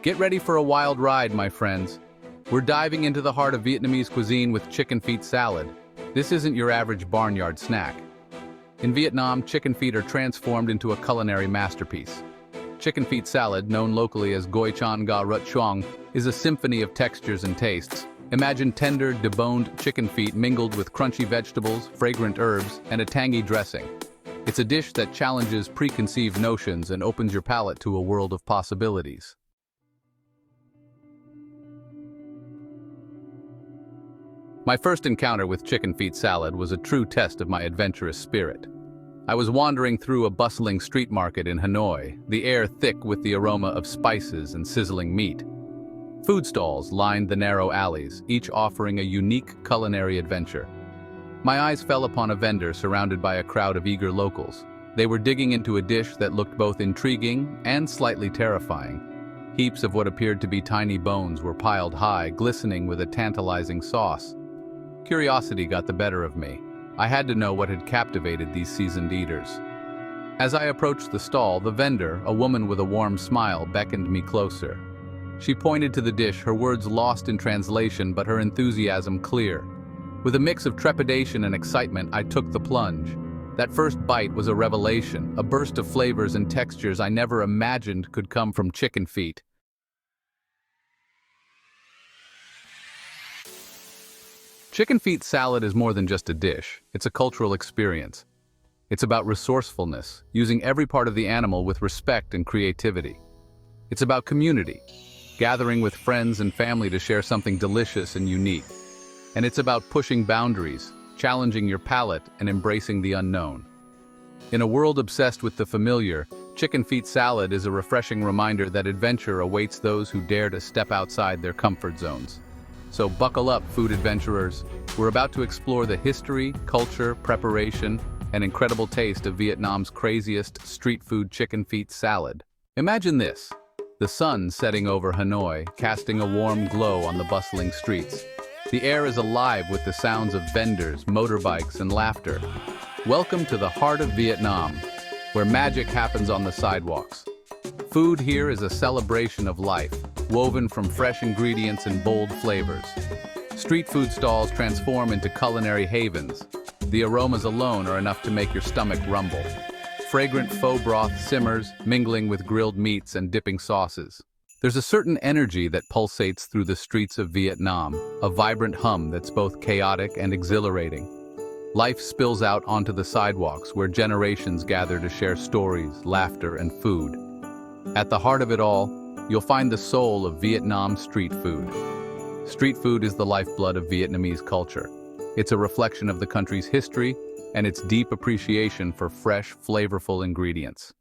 Get ready for a wild ride, my friends. We're diving into the heart of Vietnamese cuisine with chicken feet salad. This isn't your average barnyard snack. In Vietnam, chicken feet are transformed into a culinary masterpiece. Chicken feet salad, known locally as Goi Chan Ga Rut Chuang, is a symphony of textures and tastes. Imagine tender, deboned chicken feet mingled with crunchy vegetables, fragrant herbs, and a tangy dressing. It's a dish that challenges preconceived notions and opens your palate to a world of possibilities. My first encounter with chicken feet salad was a true test of my adventurous spirit. I was wandering through a bustling street market in Hanoi, the air thick with the aroma of spices and sizzling meat. Food stalls lined the narrow alleys, each offering a unique culinary adventure. My eyes fell upon a vendor surrounded by a crowd of eager locals. They were digging into a dish that looked both intriguing and slightly terrifying. Heaps of what appeared to be tiny bones were piled high, glistening with a tantalizing sauce. Curiosity got the better of me. I had to know what had captivated these seasoned eaters. As I approached the stall, the vendor, a woman with a warm smile, beckoned me closer. She pointed to the dish, her words lost in translation, but her enthusiasm clear. With a mix of trepidation and excitement, I took the plunge. That first bite was a revelation, a burst of flavors and textures I never imagined could come from chicken feet. Chicken feet salad is more than just a dish. It's a cultural experience. It's about resourcefulness, using every part of the animal with respect and creativity. It's about community, gathering with friends and family to share something delicious and unique. And it's about pushing boundaries, challenging your palate, and embracing the unknown. In a world obsessed with the familiar, chicken feet salad is a refreshing reminder that adventure awaits those who dare to step outside their comfort zones. So buckle up, food adventurers. We're about to explore the history, culture, preparation, and incredible taste of Vietnam's craziest street food chicken feet salad. Imagine this: the sun setting over Hanoi, casting a warm glow on the bustling streets. The air is alive with the sounds of vendors, motorbikes, and laughter. Welcome to the heart of Vietnam, where magic happens on the sidewalks. Food here is a celebration of life, woven from fresh ingredients and bold flavors. Street food stalls transform into culinary havens. The aromas alone are enough to make your stomach rumble. Fragrant faux broth simmers, mingling with grilled meats and dipping sauces. There's a certain energy that pulsates through the streets of Vietnam, a vibrant hum that's both chaotic and exhilarating. Life spills out onto the sidewalks where generations gather to share stories, laughter, and food. At the heart of it all, you'll find the soul of Vietnam street food. Street food is the lifeblood of Vietnamese culture. It's a reflection of the country's history and its deep appreciation for fresh, flavorful ingredients.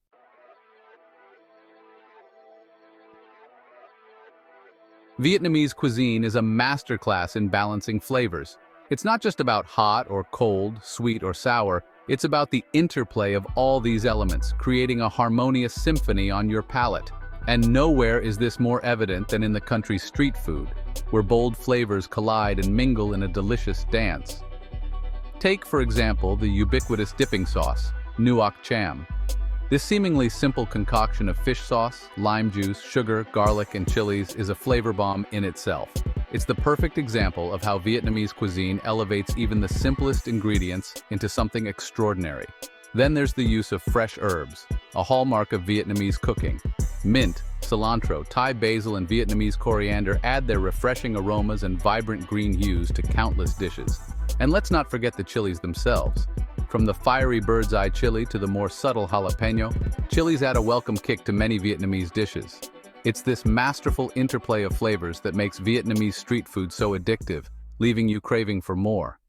Vietnamese cuisine is a masterclass in balancing flavors. It's not just about hot or cold, sweet or sour. It's about the interplay of all these elements, creating a harmonious symphony on your palate. And nowhere is this more evident than in the country's street food, where bold flavors collide and mingle in a delicious dance. Take, for example, the ubiquitous dipping sauce, nuoc cham. This seemingly simple concoction of fish sauce, lime juice, sugar, garlic, and chilies is a flavor bomb in itself. It's the perfect example of how Vietnamese cuisine elevates even the simplest ingredients into something extraordinary. Then there's the use of fresh herbs, a hallmark of Vietnamese cooking. Mint, cilantro, Thai basil, and Vietnamese coriander add their refreshing aromas and vibrant green hues to countless dishes. And let's not forget the chilies themselves. From the fiery bird's eye chili to the more subtle jalapeno, chilies add a welcome kick to many Vietnamese dishes. It's this masterful interplay of flavors that makes Vietnamese street food so addictive, leaving you craving for more.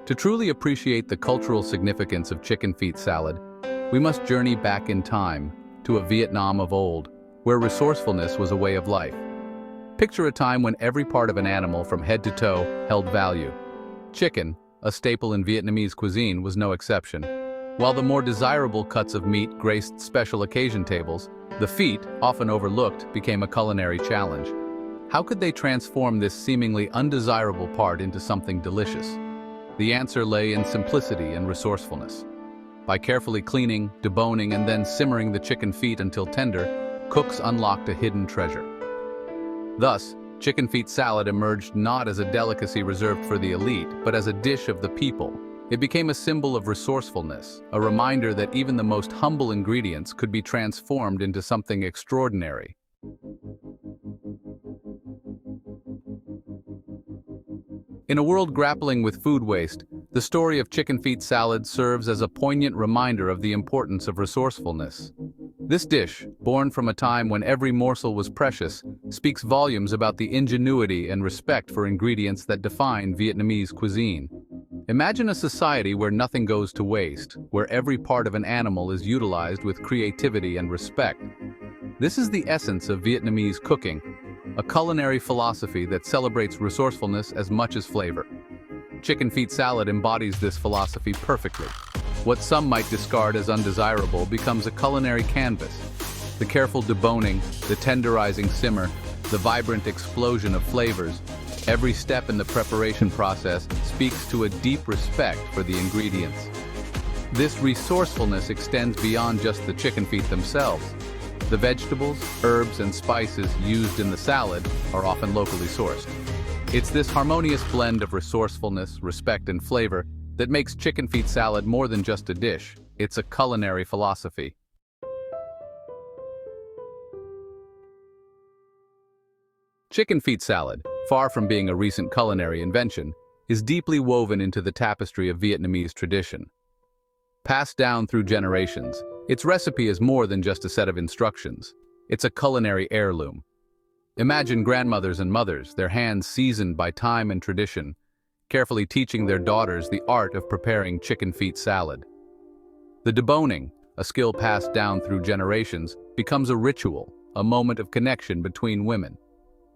To truly appreciate the cultural significance of chicken feet salad, we must journey back in time to a Vietnam of old, where resourcefulness was a way of life. Picture a time when every part of an animal from head to toe held value. Chicken, a staple in Vietnamese cuisine, was no exception. While the more desirable cuts of meat graced special occasion tables, the feet, often overlooked, became a culinary challenge. How could they transform this seemingly undesirable part into something delicious? The answer lay in simplicity and resourcefulness. By carefully cleaning, deboning, and then simmering the chicken feet until tender, cooks unlocked a hidden treasure. Thus, chicken feet salad emerged not as a delicacy reserved for the elite, but as a dish of the people. It became a symbol of resourcefulness, a reminder that even the most humble ingredients could be transformed into something extraordinary. In a world grappling with food waste, the story of chicken feet salad serves as a poignant reminder of the importance of resourcefulness. This dish, born from a time when every morsel was precious, speaks volumes about the ingenuity and respect for ingredients that define Vietnamese cuisine. Imagine a society where nothing goes to waste, where every part of an animal is utilized with creativity and respect. This is the essence of Vietnamese cooking, a culinary philosophy that celebrates resourcefulness as much as flavor. Chicken feet salad embodies this philosophy perfectly. What some might discard as undesirable becomes a culinary canvas. The careful deboning, the tenderizing simmer, the vibrant explosion of flavors, every step in the preparation process speaks to a deep respect for the ingredients. This resourcefulness extends beyond just the chicken feet themselves. The vegetables, herbs, and spices used in the salad are often locally sourced. It's this harmonious blend of resourcefulness, respect, and flavor that makes chicken feet salad more than just a dish. It's a culinary philosophy. Chicken feet salad, far from being a recent culinary invention, is deeply woven into the tapestry of Vietnamese tradition. Passed down through generations, its recipe is more than just a set of instructions. It's a culinary heirloom. Imagine grandmothers and mothers, their hands seasoned by time and tradition, carefully teaching their daughters the art of preparing chicken feet salad. The deboning, a skill passed down through generations, becomes a ritual, a moment of connection between women.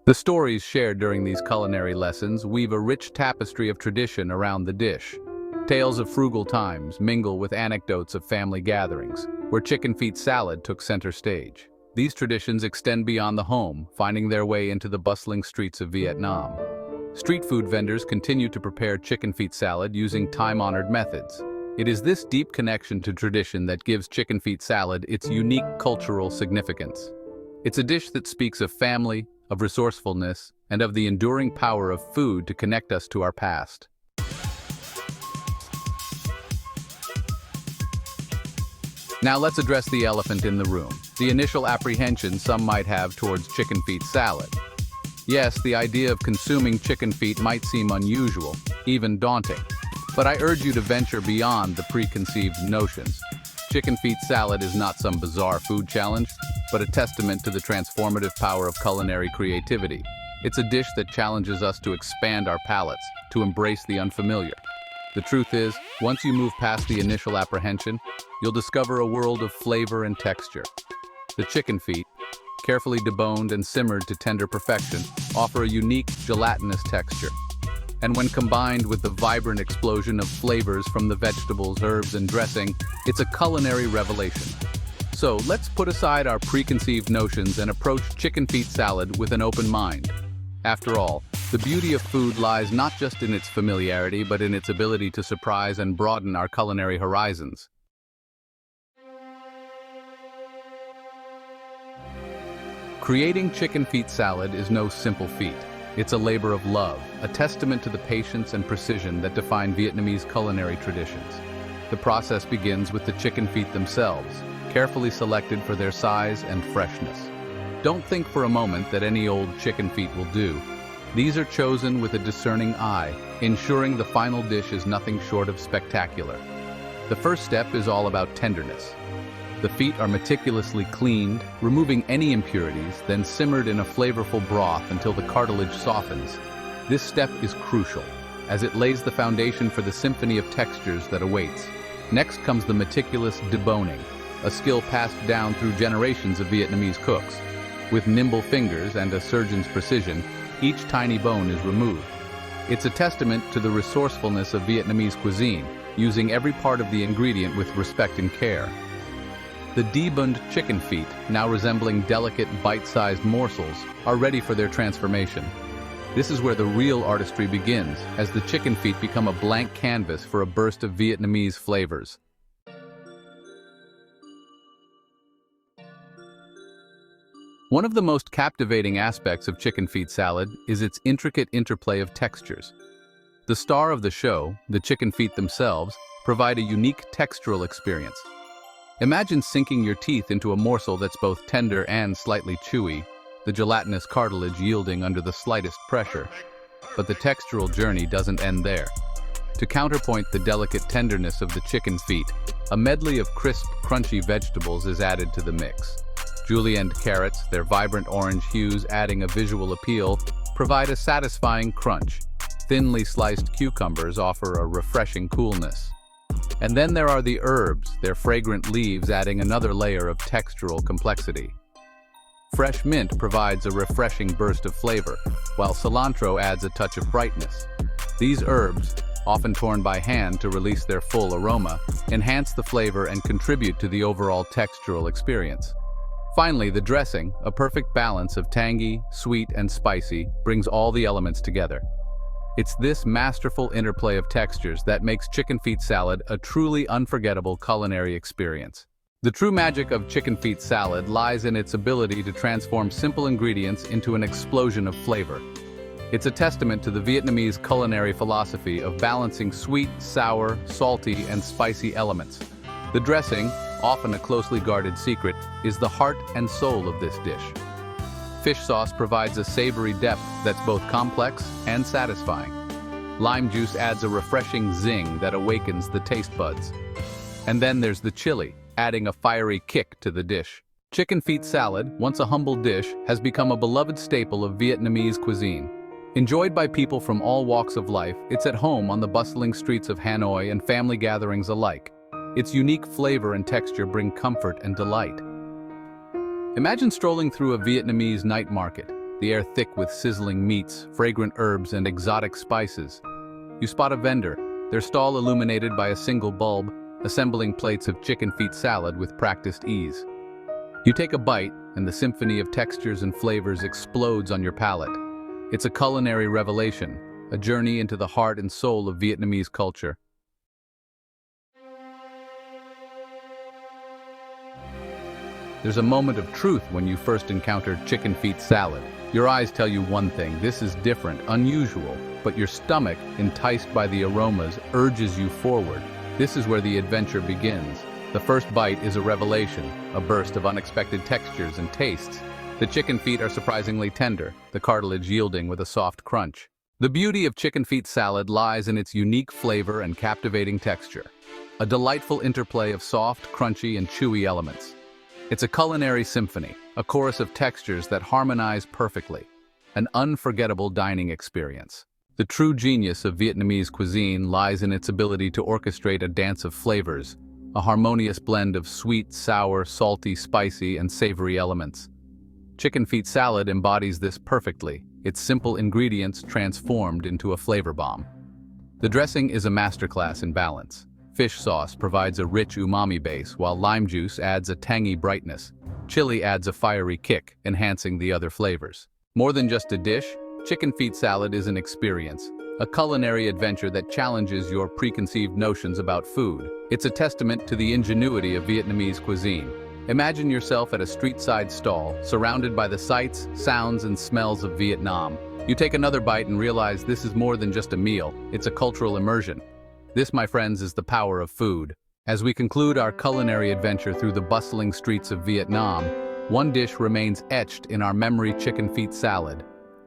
The stories shared during these culinary lessons weave a rich tapestry of tradition around the dish. Tales of frugal times mingle with anecdotes of family gatherings, where chicken feet salad took center stage. These traditions extend beyond the home, finding their way into the bustling streets of Vietnam. Street food vendors continue to prepare chicken feet salad using time-honored methods. It is this deep connection to tradition that gives chicken feet salad its unique cultural significance. It's a dish that speaks of family, of resourcefulness, and of the enduring power of food to connect us to our past. Now let's address the elephant in the room, the initial apprehension some might have towards chicken feet salad. Yes, the idea of consuming chicken feet might seem unusual, even daunting, but I urge you to venture beyond the preconceived notions. Chicken feet salad is not some bizarre food challenge, but a testament to the transformative power of culinary creativity. It's a dish that challenges us to expand our palates, to embrace the unfamiliar. The truth is, once you move past the initial apprehension, you'll discover a world of flavor and texture. The chicken feet, carefully deboned and simmered to tender perfection, offer a unique, gelatinous texture. And when combined with the vibrant explosion of flavors from the vegetables, herbs, and dressing, it's a culinary revelation. So let's put aside our preconceived notions and approach chicken feet salad with an open mind. After all, the beauty of food lies not just in its familiarity, but in its ability to surprise and broaden our culinary horizons. Creating chicken feet salad is no simple feat. It's a labor of love, a testament to the patience and precision that define Vietnamese culinary traditions. The process begins with the chicken feet themselves, carefully selected for their size and freshness. Don't think for a moment that any old chicken feet will do. These are chosen with a discerning eye, ensuring the final dish is nothing short of spectacular. The first step is all about tenderness. The feet are meticulously cleaned, removing any impurities, then simmered in a flavorful broth until the cartilage softens. This step is crucial, as it lays the foundation for the symphony of textures that awaits. Next comes the meticulous deboning, a skill passed down through generations of Vietnamese cooks. With nimble fingers and a surgeon's precision, each tiny bone is removed. It's a testament to the resourcefulness of Vietnamese cuisine, using every part of the ingredient with respect and care. The deboned chicken feet, now resembling delicate, bite-sized morsels, are ready for their transformation. This is where the real artistry begins, as the chicken feet become a blank canvas for a burst of Vietnamese flavors. One of the most captivating aspects of chicken feet salad is its intricate interplay of textures. The star of the show, the chicken feet themselves, provide a unique textural experience. Imagine sinking your teeth into a morsel that's both tender and slightly chewy, the gelatinous cartilage yielding under the slightest pressure. But the textural journey doesn't end there. To counterpoint the delicate tenderness of the chicken feet, a medley of crisp, crunchy vegetables is added to the mix. Julienned carrots, their vibrant orange hues adding a visual appeal, provide a satisfying crunch. Thinly sliced cucumbers offer a refreshing coolness. And then there are the herbs, their fragrant leaves adding another layer of textural complexity. Fresh mint provides a refreshing burst of flavor, while cilantro adds a touch of brightness. These herbs, often torn by hand to release their full aroma, enhance the flavor and contribute to the overall textural experience. Finally, the dressing, a perfect balance of tangy, sweet, and spicy, brings all the elements together. It's this masterful interplay of textures that makes chicken feet salad a truly unforgettable culinary experience. The true magic of chicken feet salad lies in its ability to transform simple ingredients into an explosion of flavor. It's a testament to the Vietnamese culinary philosophy of balancing sweet, sour, salty, and spicy elements. The dressing, often a closely guarded secret, is the heart and soul of this dish. Fish sauce provides a savory depth that's both complex and satisfying. Lime juice adds a refreshing zing that awakens the taste buds. And then there's the chili, adding a fiery kick to the dish. Chicken feet salad, once a humble dish, has become a beloved staple of Vietnamese cuisine. Enjoyed by people from all walks of life, it's at home on the bustling streets of Hanoi and family gatherings alike. Its unique flavor and texture bring comfort and delight. Imagine strolling through a Vietnamese night market, the air thick with sizzling meats, fragrant herbs, and exotic spices. You spot a vendor, their stall illuminated by a single bulb, assembling plates of chicken feet salad with practiced ease. You take a bite, and the symphony of textures and flavors explodes on your palate. It's a culinary revelation, a journey into the heart and soul of Vietnamese culture. There's a moment of truth when you first encounter chicken feet salad. Your eyes tell you one thing: this is different, unusual, but your stomach, enticed by the aromas, urges you forward. This is where the adventure begins. The first bite is a revelation, a burst of unexpected textures and tastes. The chicken feet are surprisingly tender, the cartilage yielding with a soft crunch. The beauty of chicken feet salad lies in its unique flavor and captivating texture. A delightful interplay of soft, crunchy, and chewy elements. It's a culinary symphony, a chorus of textures that harmonize perfectly. An unforgettable dining experience. The true genius of Vietnamese cuisine lies in its ability to orchestrate a dance of flavors, a harmonious blend of sweet, sour, salty, spicy, and savory elements. Chicken feet salad embodies this perfectly, its simple ingredients transformed into a flavor bomb. The dressing is a masterclass in balance. Fish sauce provides a rich umami base, while lime juice adds a tangy brightness. Chili adds a fiery kick, enhancing the other flavors. More than just a dish, chicken feet salad is an experience, a culinary adventure that challenges your preconceived notions about food. It's a testament to the ingenuity of Vietnamese cuisine. Imagine yourself at a street-side stall, surrounded by the sights, sounds, and smells of Vietnam. You take another bite and realize this is more than just a meal, it's a cultural immersion. This, my friends, is the power of food. As we conclude our culinary adventure through the bustling streets of Vietnam, one dish remains etched in our memory: chicken feet salad.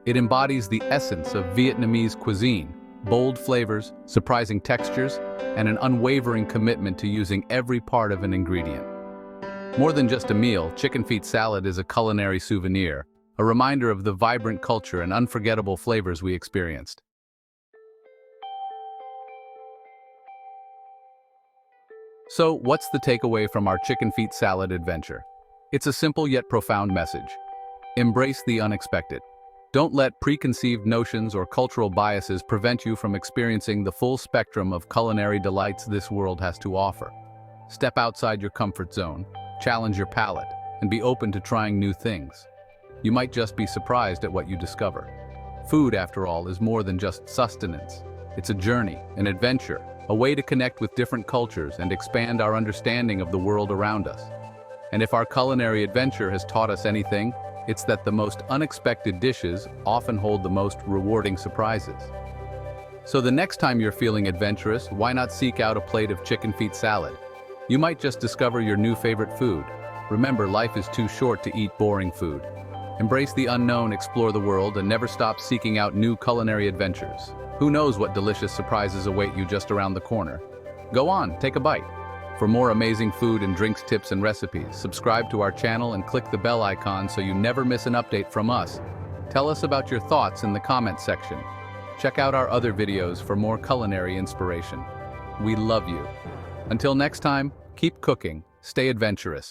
It embodies the essence of Vietnamese cuisine: bold flavors, surprising textures, and an unwavering commitment to using every part of an ingredient. More than just a meal, chicken feet salad is a culinary souvenir, a reminder of the vibrant culture and unforgettable flavors we experienced. So, what's the takeaway from our chicken feet salad adventure? It's a simple yet profound message. Embrace the unexpected. Don't let preconceived notions or cultural biases prevent you from experiencing the full spectrum of culinary delights this world has to offer. Step outside your comfort zone, challenge your palate, and be open to trying new things. You might just be surprised at what you discover. Food, after all, is more than just sustenance. It's a journey, an adventure, a way to connect with different cultures and expand our understanding of the world around us. And if our culinary adventure has taught us anything, It's that the most unexpected dishes often hold the most rewarding surprises. So the next time you're feeling adventurous, why not seek out a plate of chicken feet salad? You might just discover your new favorite food. Remember, life is too short to eat boring food. Embrace the unknown, explore the world, and never stop seeking out new culinary adventures. Who knows what delicious surprises await you just around the corner? Go on, take a bite. For more amazing food and drinks tips and recipes, subscribe to our channel and click the bell icon so you never miss an update from us. Tell us about your thoughts in the comment section. Check out our other videos for more culinary inspiration. We love you. Until next time, keep cooking, stay adventurous.